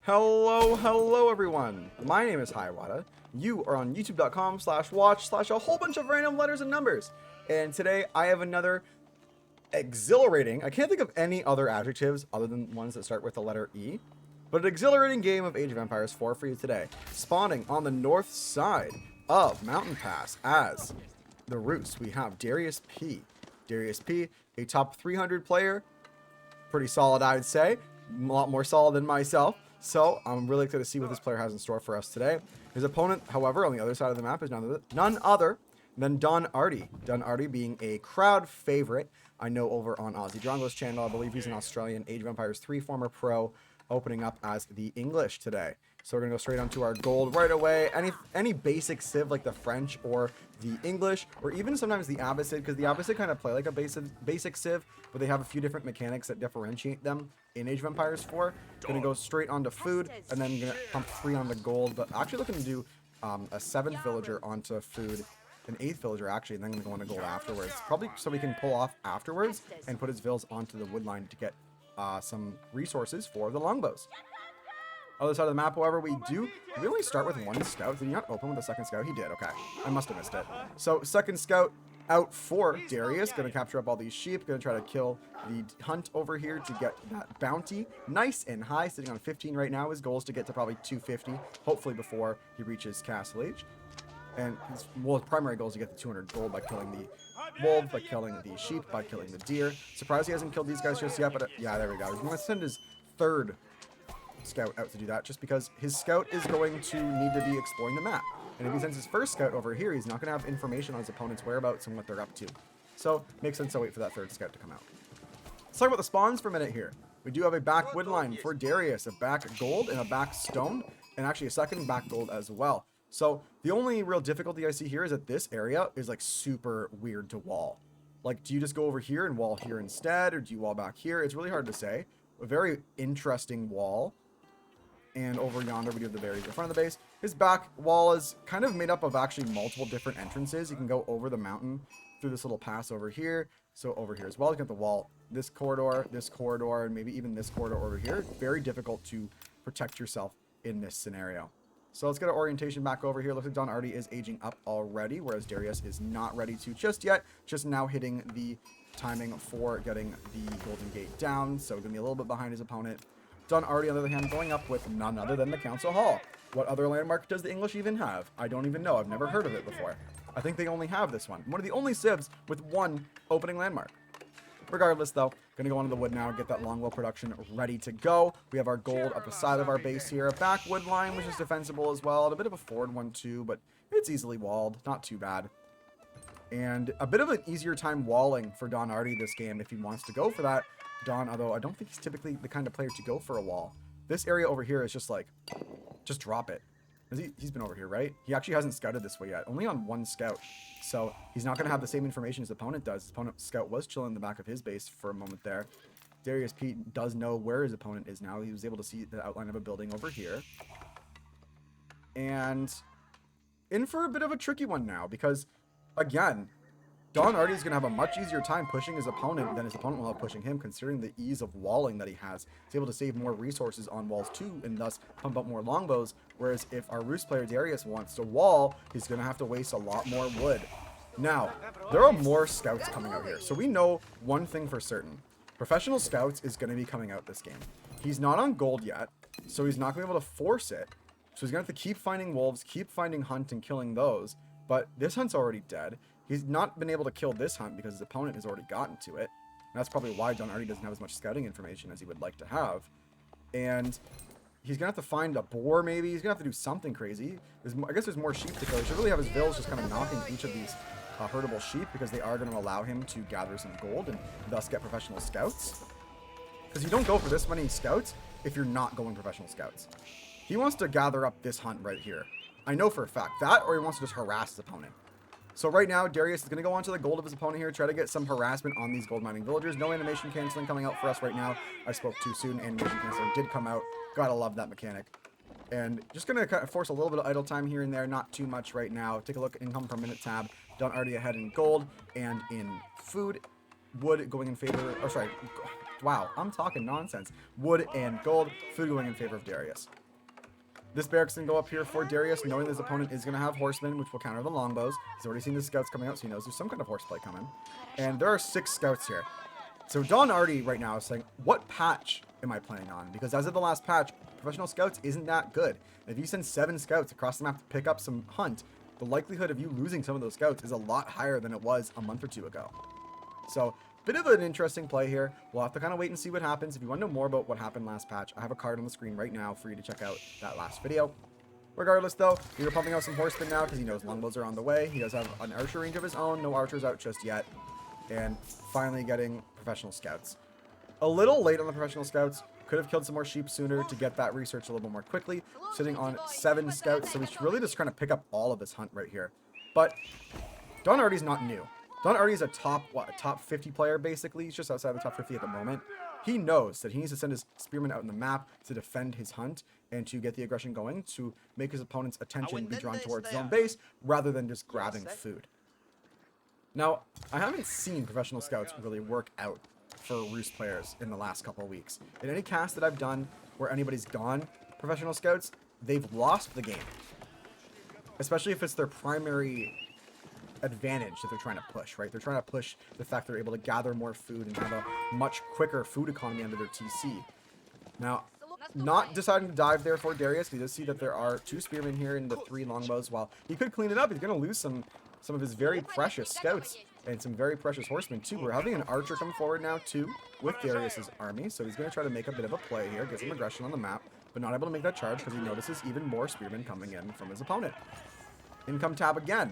Hello everyone. My name is Hiawatha. You are on youtube.com/watch/a whole bunch of random letters and numbers. And today I have another exhilarating, I can't think of any other adjectives other than ones that start with the letter E, but an exhilarating game of Age of Empires 4 for you today. Spawning on the north side of Mountain Pass as the Roost, we have Darius P. Darius P, a top 300 player. Pretty solid, I'd say. A lot more solid than myself. So I'm really excited to see what this player has in store for us today. His opponent, however, on the other side of the map is none other than dariusp. dariusp being a crowd favorite. I know over on Aussie Drongo's channel. I believe he's an Australian Age of Empires 3 former pro, opening up as the English today. So we're going to go straight onto our gold right away. Any basic civ like the French or the English, or even sometimes the Abbasid, because the Abbasid kind of play like a basic civ, but they have a few different mechanics that differentiate them in Age of Empires 4. Going to go straight onto food, and then going to pump 3 on the gold, but actually looking to do a 7th villager onto food, an 8th villager actually, and then going to go into gold afterwards. Probably so we can pull off afterwards and put his vills onto the wood line to get some resources for the longbows. Other side of the map, however, we only start with 1 scout. Did he not open with the 2nd scout? He did. Okay, I must have missed it. So 2nd scout out for Darius. Going to capture up all these sheep. Going to try to kill the hunt over here to get that bounty nice and high, sitting on 15 right now. His goal is to get to probably 250, hopefully before he reaches Castle Age. And his primary goal is to get the 200 gold by killing the wolves, by killing the sheep, by killing the deer. Surprised he hasn't killed these guys just yet, but yeah, there we go. He's going to send his 3rd scout out to do that, just because his scout is going to need to be exploring the map. And if he sends his 1st scout over here, he's not going to have information on his opponent's whereabouts and what they're up to. So, makes sense to wait for that 3rd scout to come out. Let's talk about the spawns for a minute here. We do have a back wood line for Darius, a back gold and a back stone, and actually a 2nd back gold as well. So, the only real difficulty I see here is that this area is like super weird to wall. Like, do you just go over here and wall here instead, or do you wall back here? It's really hard to say. A very interesting wall. And over yonder, we do have the berries in front of the base. His back wall is kind of made up of actually multiple different entrances. You can go over the mountain through this little pass over here. So over here as well, you got the wall, this corridor, and maybe even this corridor over here. Very difficult to protect yourself in this scenario. So let's get our orientation back over here. Looks like dariusp is aging up already, whereas Darius is not ready to just yet. Just now hitting the timing for getting the Golden Gate down. So going to be a little bit behind his opponent. dariusp, on the other hand, going up with none other than the Council Hall. What other landmark does the English even have? I don't even know. I've never heard of it before. I think they only have this one. One of the only civs with 1 opening landmark. Regardless, though, going to go onto the wood now, get that longbow production ready to go. We have our gold up the side of our base here. A back wood line, which is defensible as well. And a bit of a forward one, too, but it's easily walled. Not too bad. And a bit of an easier time walling for dariusp this game if he wants to go for that. Although I don't think he's typically the kind of player to go for a wall. This area over here is just like, just drop it. He's been over here, right? He actually hasn't scouted this way yet. Only on 1 scout. So he's not going to have the same information his opponent does. His opponent's scout was chilling in the back of his base for a moment there. Darius P does know where his opponent is now. He was able to see the outline of a building over here. And in for a bit of a tricky one now, because, again, dariusp is going to have a much easier time pushing his opponent than his opponent will have pushing him, considering the ease of walling that he has. He's able to save more resources on walls too, and thus pump up more longbows, whereas if our Roost player Darius wants to wall, he's going to have to waste a lot more wood. Now, there are more scouts coming out here, so we know one thing for certain. Professional scouts is going to be coming out this game. He's not on gold yet, so he's not going to be able to force it. So he's going to have to keep finding wolves, keep finding hunt and killing those, but this hunt's already dead. He's not been able to kill this hunt because his opponent has already gotten to it. And that's probably why dariusp doesn't have as much scouting information as he would like to have. And he's going to have to find a boar, maybe. He's going to have to do something crazy. I guess there's more sheep to kill. He should really have his vills just kind of knocking each of these herdable sheep, because they are going to allow him to gather some gold and thus get professional scouts. Because you don't go for this many scouts if you're not going professional scouts. He wants to gather up this hunt right here. I know for a fact that, or he wants to just harass his opponent. So right now, Darius is going to go onto the gold of his opponent here, try to get some harassment on these gold mining villagers. No animation canceling coming out for us right now. I spoke too soon. Animation canceling did come out. Gotta love that mechanic. And just going to kind of force a little bit of idle time here and there. Not too much right now. Take a look at income per minute tab. Done already ahead in gold and in food. Wood going in favor. Oh, sorry. Wow, I'm talking nonsense. Wood and gold. Food going in favor of Darius. This barracks can go up here for Darius, knowing his opponent is going to have horsemen, which will counter the longbows. He's already seen the scouts coming out, so he knows there's some kind of horseplay coming. And there are 6 scouts here. So Don Artie right now is saying, what patch am I playing on? Because as of the last patch, professional scouts isn't that good. If you send 7 scouts across the map to pick up some hunt, the likelihood of you losing some of those scouts is a lot higher than it was a month or 2 ago. So, bit of an interesting play here. We'll have to kind of wait and see what happens. If you want to know more about what happened last patch, I have a card on the screen right now for you to check out that last video. Regardless, though, we are pumping out some horsemen now because he knows longbows are on the way. He does have an archer range of his own. No archers out just yet. And finally getting professional scouts. A little late on the professional scouts. Could have killed some more sheep sooner to get that research a little bit more quickly. Sitting on 7 scouts, so he's really just trying to pick up all of this hunt right here. But Don Artie's not new. Don Artie is a top 50 player, basically. He's just outside the top 50 at the moment. He knows that he needs to send his spearmen out in the map to defend his hunt and to get the aggression going, to make his opponent's attention be drawn towards his own base rather than just grabbing food. Now, I haven't seen professional scouts really work out for Roost players in the last couple of weeks. In any cast that I've done where anybody's gone professional scouts, they've lost the game. Especially if it's their primary advantage that they're trying to push, right? They're trying to push the fact they're able to gather more food and have a much quicker food economy under their TC. Now, not deciding to dive there for Darius. He does see that there are 2 spearmen here and the 3 longbows. While he could clean it up, he's going to lose some of his very precious scouts and some very precious horsemen too. We're having an archer come forward now too with Darius's army, so he's going to try to make a bit of a play here, get some aggression on the map, but not able to make that charge because he notices even more spearmen coming in from his opponent. Income tab again.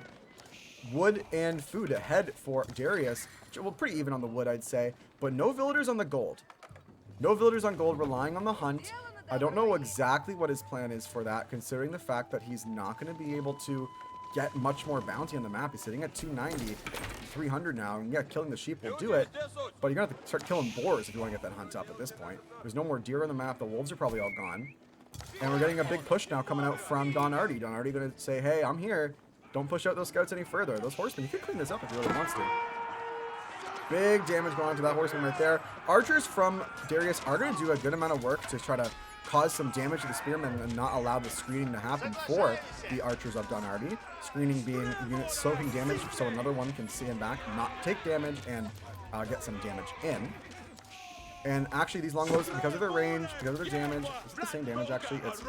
Wood and food ahead for Darius. Well, pretty even on the wood, I'd say, but no villagers on the gold. No villagers on gold, relying on the hunt. I don't know exactly what his plan is for that, considering the fact that he's not going to be able to get much more bounty on the map. He's sitting at 290, 300 now, and yeah, killing the sheep will do it, but you're going to have to start killing boars if you want to get that hunt up at this point. There's no more deer on the map. The wolves are probably all gone. And we're getting a big push now coming out from Don Artie. Don Artie going to say, hey, I'm here. Don't push out those scouts any further. Those horsemen, he could clean this up if he really wants to. Big damage going on to that horseman right there. Archers from Darius are going to do a good amount of work to try to cause some damage to the spearmen and not allow the screening to happen for the archers of Don Artie. Screening being units soaking damage so another one can see him back, not take damage, and get some damage in. And actually these longbows, because of their range, because of their damage, is it the same damage actually? It's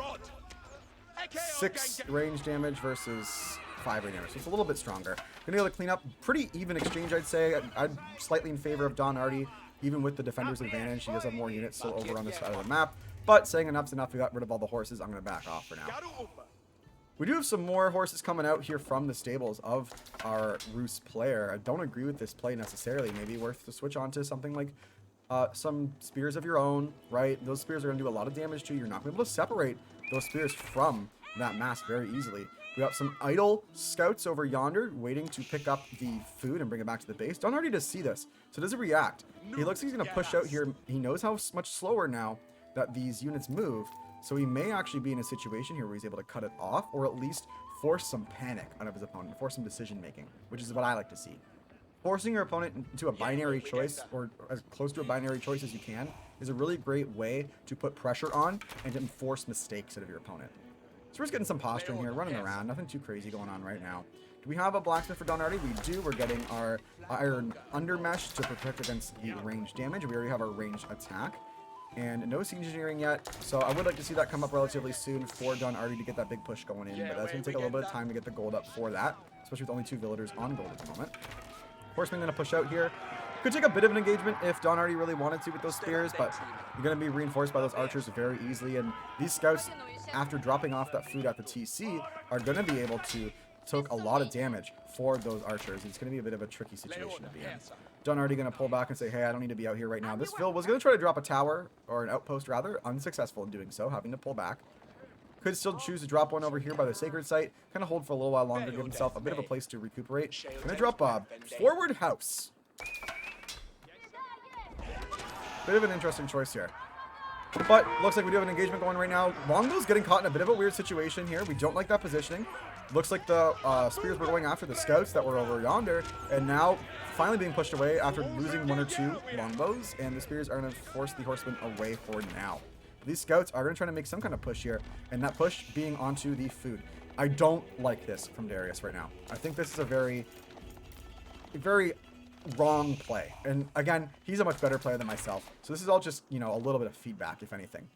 6 range damage versus 5 range damage, so it's a little bit stronger. Gonna be able to clean up. Pretty even exchange, I'd say. I'm slightly in favor of Don Artie, even with the defender's advantage. He does have more units still over on this side of the map, but saying enough's enough. We got rid of all the horses. I'm gonna back off for now. We do have some more horses coming out here from the stables of our Roost player. I don't agree with this play necessarily. Maybe worth to switch on to something like some spears of your own, right? Those spears are going to do a lot of damage to you. You're not going to be able to separate those spears from that mass very easily. We got some idle scouts over yonder waiting to pick up the food and bring it back to the base. Don Artie does see this, so does he react? He looks like he's going to push out here. He knows how much slower now that these units move, so he may actually be in a situation here where he's able to cut it off, or at least force some panic out of his opponent, force some decision making, which is what I like to see. Forcing your opponent into a binary choice, or as close to a binary choice as you can, is a really great way to put pressure on and to enforce mistakes out of your opponent. So we're just getting some posturing here, running around. Nothing too crazy going on right now. Do we have a blacksmith for Don Artie? We do. We're getting our iron undermesh to protect against the range damage. We already have our range attack. And no siege engineering yet. So I would like to see that come up relatively soon for Don Artie to get that big push going in. But that's going to take a little bit of time to get the gold up for that, especially with only 2 villagers on gold at the moment. Horseman going to push out here. Could take a bit of an engagement if Don Artie really wanted to with those spears, but you're going to be reinforced by those archers very easily. And these scouts, after dropping off that food at the TC, are going to be able to take a lot of damage for those archers. It's going to be a bit of a tricky situation to be in. Don Artie going to pull back and say, hey, I don't need to be out here right now. This Vil was going to try to drop a tower, or an outpost rather, unsuccessful in doing so, having to pull back. Could still choose to drop one over here by the sacred site, kind of hold for a little while longer, give himself a bit of a place to recuperate. Going to drop a forward house. Bit of an interesting choice here. But looks like we do have an engagement going right now. Longbow's getting caught in a bit of a weird situation here. We don't like that positioning. Looks like the spears were going after the scouts that were over yonder, and now finally being pushed away after losing 1 or 2 longbows, and the spears are going to force the horsemen away for now. These scouts are going to try to make some kind of push here, and that push being onto the food. I don't like this from Darius right now. I think this is a very wrong play. And again, he's a much better player than myself. So this is all just, you know, a little bit of feedback, if anything.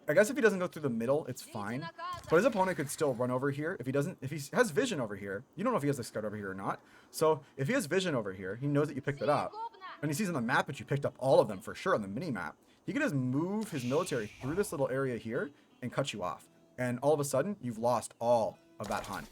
I guess if he doesn't go through the middle, it's fine. But his opponent could still run over here. If he has vision over here, you don't know if he has the scout over here or not. So if he has vision over here, he knows that you picked it up. And he sees on the map that you picked up all of them for sure on the mini map. He can just move his military through this little area here and cut you off. And all of a sudden, you've lost all of that hunt.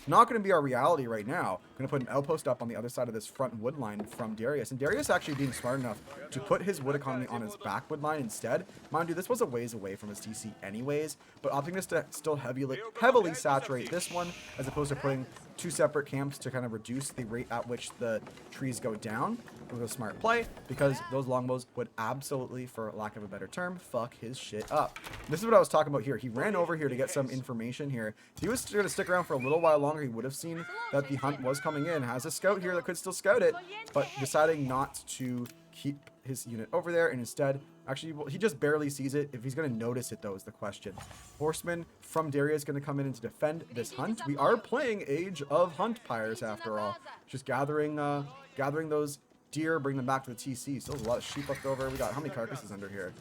Not going to be our reality right now. Going to put an outpost up on the other side of this front wood line from Darius. And Darius actually being smart enough to put his wood economy on his back wood line instead. Mind you, this was a ways away from his TC anyways. But opting to still heavily saturate this one, as opposed to putting 2 separate camps to kind of reduce the rate at which the trees go down. It was a smart play, because those longbows would absolutely, for lack of a better term, fuck his shit up. This is what I was talking about here. He ran over here to get some information here. If he was going to stick around for a little while longer, he would have seen that the hunt was coming in. Has a scout here that could still scout it, but deciding not to keep his unit over there, and instead, actually, well, he just barely sees it. If he's going to notice it, though, is the question. Horsemen from Darius going to come in and to defend this hunt. We are playing Age of Hunt Pyres, after all. Just gathering those deer, bring them back to the TC. Still there's a lot of sheep left over. We got how many carcasses under here?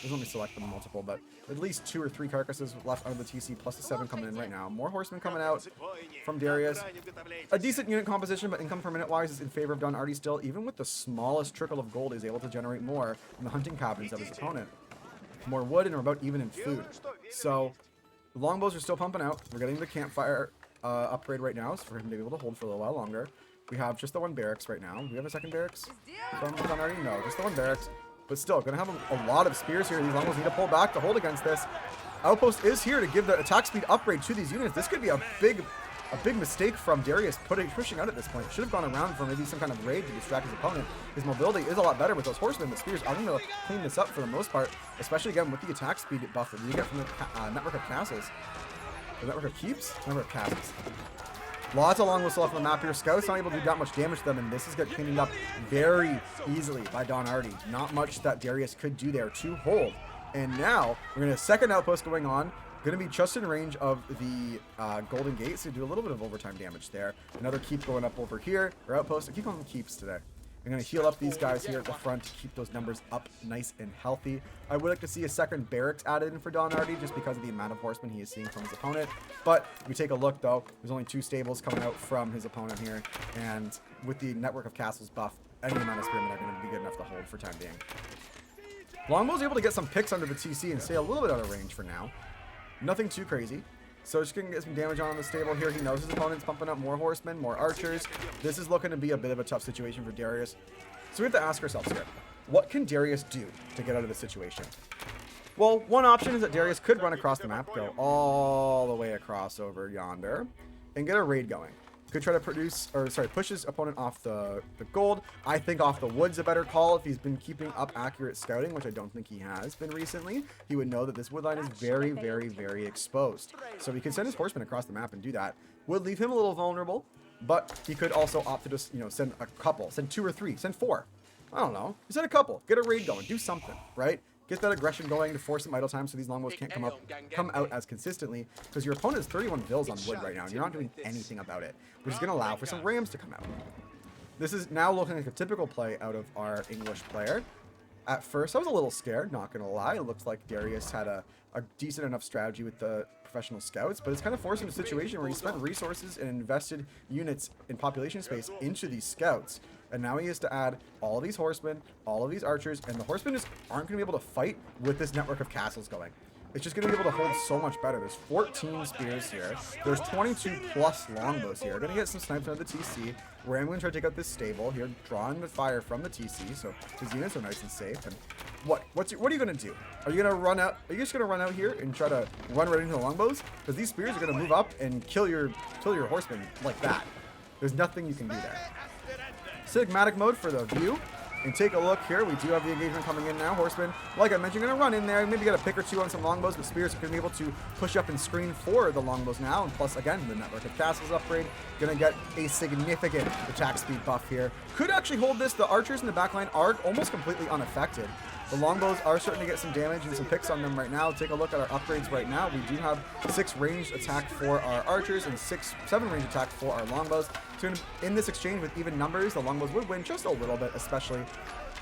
Doesn't let me select them multiple, but at least 2 or 3 carcasses left under the TC, plus the 7 coming in right now. More horsemen coming out from Darius. A decent unit composition, but income per minute wise is in favor of dariusp still. Even with the smallest trickle of gold, he's able to generate more in the hunting cabins of his opponent. More wood, and we're about even in food. So the longbows are still pumping out. We're getting the campfire upgrade right now, so for him to be able to hold for a little while longer. We have just the 1 barracks right now. Do we have a second barracks? Done already? No, just the 1 barracks. But still, going to have a lot of spears here. These longbows need to pull back to hold against this. Outpost is here to give the attack speed upgrade to these units. This could be a big mistake from Darius pushing out at this point. Should have gone around for maybe some kind of raid to distract his opponent. His mobility is a lot better with those horsemen. The spears are going to clean this up for the most part, especially again with the attack speed buff that you get from the network of castles. The network of keeps? Network of castles. Lots of longbows left on the map here. Scouts not able to do that much damage to them, and this is getting cleaned up very easily by dariusp. Not much that Darius could do there to hold. And now, we're going to second outpost going on. Going to be just in range of the Golden Gate, so do a little bit of overtime damage there. Another keep going up over here, or outpost. I keep calling them keeps today. I'm going to heal up these guys here at the front to keep those numbers up nice and healthy. I would like to see a second barracks added in for dariusp just because of the amount of horsemen he is seeing from his opponent. But if we take a look, though, there's only 2 stables coming out from his opponent here. And with the network of castles buff, any amount of spearmen are going to be good enough to hold for time being. Longbow's able to get some picks under the TC and stay a little bit out of range for now. Nothing too crazy. So just going to get some damage on the stable here. He knows his opponent's pumping up more horsemen, more archers. This is looking to be a bit of a tough situation for Darius. So we have to ask ourselves here, what can Darius do to get out of this situation? Well, one option is that Darius could run across the map, go all the way across over yonder, and get a raid going. Could try to push his opponent off the gold. I think off the wood's a better call if he's been keeping up accurate scouting, which I don't think he has been recently. He would know that this wood line is very, very, very exposed. So he could send his horsemen across the map and do that. Would leave him a little vulnerable, but he could also opt to just, send a couple, send 2 or 3, send 4. I don't know. Send a couple, get a raid going, do something, right? Get that aggression going to force some idle time so these longbows can't come out as consistently, because your opponent has 31 vills on wood right now and you're not doing anything about it, which is going to allow for some rams to come out. This is now looking like a typical play out of our English player. At first I was a little scared, not going to lie. It looks like Darius had a decent enough strategy with the professional scouts, but it's kind of forced him to a situation where he spent resources and invested units in population space into these scouts. And now he has to add all of these horsemen, all of these archers, and the horsemen just aren't going to be able to fight with this network of castles going. It's just going to be able to hold so much better. There's 14 spears here. There's 22 plus longbows here. Going to get some snipes out of the TC. Where I'm going to try to take out this stable here, drawing the fire from the TC, so his units are nice and safe. And what are you going to do? Are you going to run out? Are you just going to run out here and try to run right into the longbows? Because these spears are going to move up and kill your horsemen like that. There's nothing you can do there. Cinematic mode for the view. And take a look here. We do have the engagement coming in now. Horsemen, like I mentioned, going to run in there. Maybe get a pick or two on some longbows, but spears are going to be able to push up and screen for the longbows now. And plus, again, the network of castles upgrade. Going to get a significant attack speed buff here. Could actually hold this. The archers in the backline are almost completely unaffected. The longbows are starting to get some damage and some picks on them right now. Take a look at our upgrades right now. We do have 6 ranged attack for our archers and 7 ranged attack for our longbows. So in this exchange with even numbers, the longbows would win just a little bit, especially,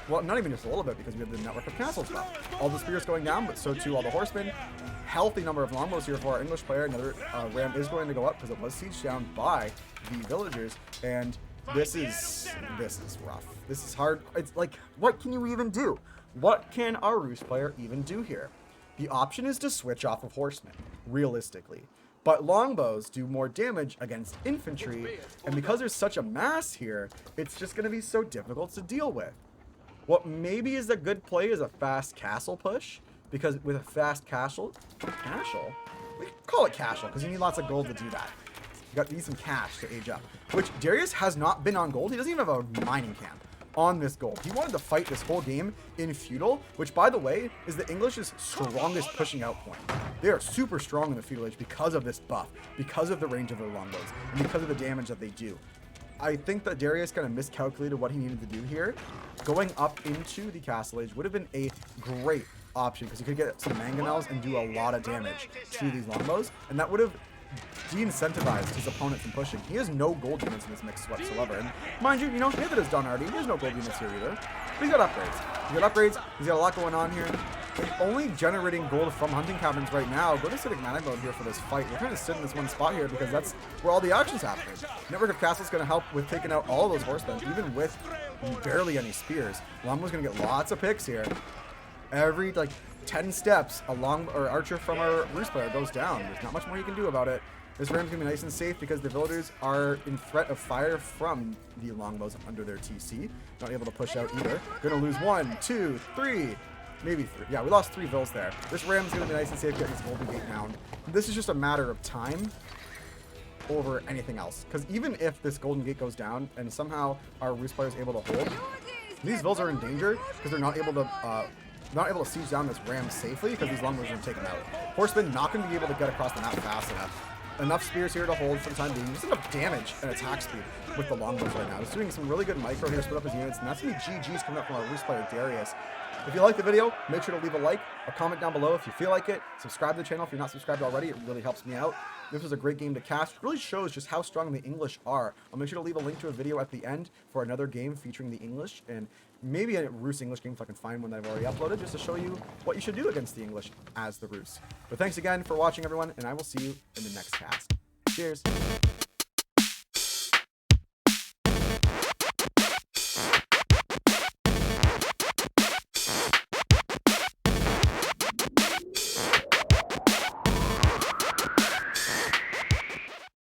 well, not even just a little bit, because we have the network of castles buff. All the spears going down, but so too all the horsemen. Healthy number of longbows here for our English player. Another ram is going to go up because it was sieged down by the villagers, and this is rough. This is hard. It's like, what can you even do? What can our Rus player even do here? The option is to switch off of horsemen, realistically. But longbows do more damage against infantry, and because there's such a mass here, it's just going to be so difficult to deal with. What maybe is a good play is a fast castle push, because with a fast castle, we can call it castle, because you need lots of gold to do that. You need some cash to age up, which Darius has not been on gold. He doesn't even have a mining camp on this gold. He wanted to fight this whole game in feudal, which, by the way, is the English's strongest pushing out point. They are super strong in the feudal age because of this buff, because of the range of their longbows, and because of the damage that they do. I think that Darius kind of miscalculated what he needed to do here. Going up into the castle age would have been a great option, because he could get some mangonels and do a lot of damage to these longbows, and that would have de-incentivized his opponent from pushing. He has no gold units in this mix whatsoever. And mind you, neither does Donardi. He has no gold units here either. But he's got upgrades. He's got upgrades. He's got a lot going on here. And only generating gold from hunting cabins right now. Go to cinematic mode here for this fight. We're trying to sit in this one spot here because that's where all the action's happening. Network of Castles is going to help with taking out all those horsemen, even with barely any spears. Longbo's going to get lots of picks here. Every, 10 steps, archer from our Rus player goes down. There's not much more you can do about it. This ram's gonna be nice and safe because the villagers are in threat of fire from the longbows under their TC. Not able to push out either. Gonna lose 1, 2, 3, maybe 3. Yeah, we lost 3 vills there. This ram's gonna be nice and safe getting this golden gate down. This is just a matter of time over anything else. Because even if this golden gate goes down and somehow our Rus player is able to hold, these vills are in danger because they're not able to siege down this ram safely because these longbows are going to take them out. Horsemen not going to be able to get across the map fast enough. Enough spears here to hold for the time being. Just enough damage and attack speed with the longbows right now. He's doing some really good micro here to split up his units, and that's going to be GG's coming up from our Rus player Darius. If you like the video, make sure to leave a like, a comment down below if you feel like it. Subscribe to the channel if you're not subscribed already. It really helps me out. This was a great game to cast. It really shows just how strong the English are. I'll make sure to leave a link to a video at the end for another game featuring the English, and maybe a Rus English game if I can find one that I've already uploaded, just to show you what you should do against the English as the Rus. But thanks again for watching, everyone, and I will see you in the next cast. Cheers.